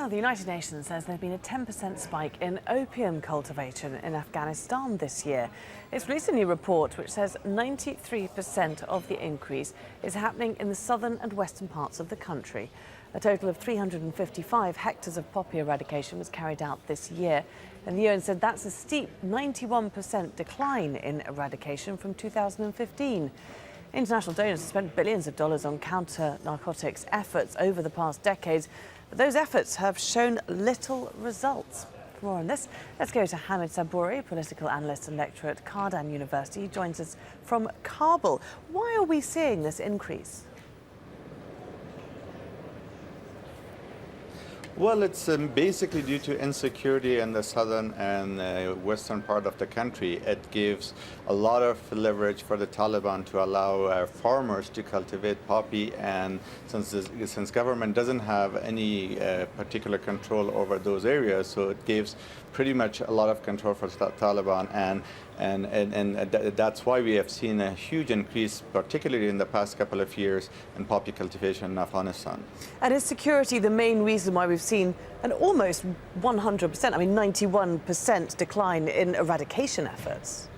Well, the United Nations says there's been a 10% spike in opium cultivation in Afghanistan this year. It's released a new report which says 93% of the increase is happening in the southern and western parts of the country. A total of 355 hectares of poppy eradication was carried out this year. And the UN said that's a steep 91% decline in eradication from 2015. International donors have spent billions of dollars on counter-narcotics efforts over the past decades, but those efforts have shown little results. For more on this, let's go to Hamid Saboory, political analyst and lecturer at Kardan University. He joins us from Kabul. Why are we seeing this increase? Well, it's basically due to insecurity in the southern and western part of the country. It gives a lot of leverage for the Taliban to allow farmers to cultivate poppy, and since government doesn't have any particular control over those areas, so it gives pretty much a lot of control for the Taliban, and that's why we have seen a huge increase, particularly in the past couple of years, in poppy cultivation in Afghanistan. And is security the main reason why we've seen an almost 100%, 91% decline in eradication efforts?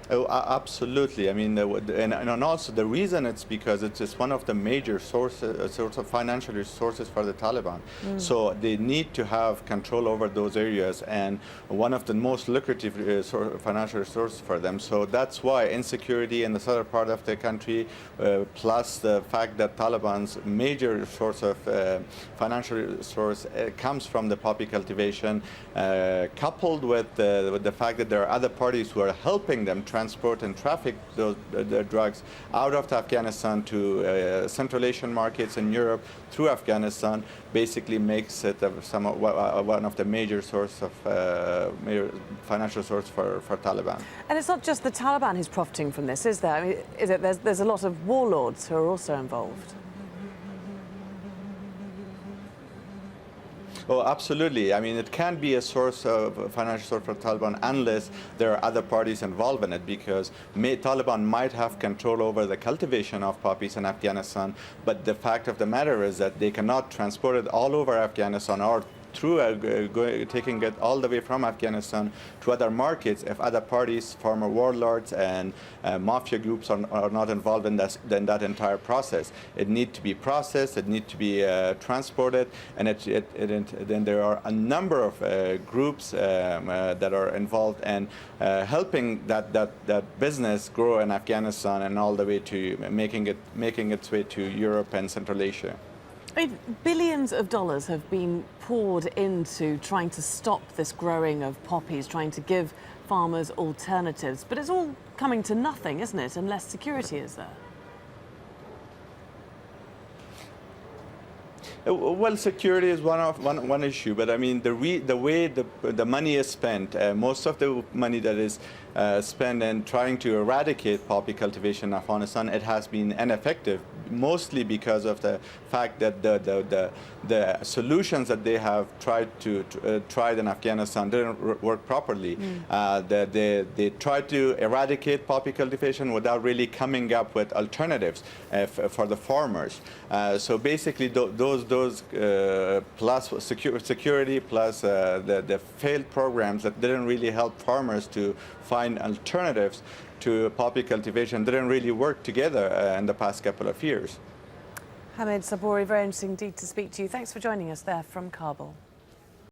Oh, absolutely. I mean, and also the reason it's because it's just one of the major sources of financial resources for the Taliban. So they need to have control over those areas, and one of the most lucrative financial resources for them. So that's why insecurity in the southern part of the country, plus the fact that Taliban's major source of financial resource comes from the poppy cultivation, coupled with the fact that there are other parties who are helping them transport and traffic the drugs out of Afghanistan to Central Asian markets in Europe through Afghanistan, basically makes it one of the major source of financial source for Taliban. And it's not just the Taliban who's profiting from this, is there? I mean, is it? There's a lot of warlords who are also involved. Oh, absolutely. I mean, it can be a source of financial source for Taliban unless there are other parties involved in it, because Taliban might have control over the cultivation of poppies in Afghanistan, but the fact of the matter is that they cannot transport it all over Afghanistan or through taking it all the way from Afghanistan to other markets if other parties, former warlords and mafia groups are not involved in that entire process. It needs to be processed, it needs to be transported, and then there are a number of groups that are involved in helping that business grow in Afghanistan and all the way to making its way to Europe and Central Asia. I mean, billions of dollars have been poured into trying to stop this growing of poppies, trying to give farmers alternatives. But it's all coming to nothing, isn't it, unless security is there? Well, security is one issue, but I mean the way the money is spent, most of the money that is spent in trying to eradicate poppy cultivation in Afghanistan, it has been ineffective, mostly because of the fact that the solutions that they have tried in Afghanistan didn't work properly. They tried to eradicate poppy cultivation without really coming up with alternatives for the farmers. So basically, those plus security plus the failed programs that didn't really help farmers to find alternatives to poppy cultivation didn't really work together in the past couple of years. Hamid Saboory, very interesting indeed to speak to you. Thanks for joining us there from Kabul.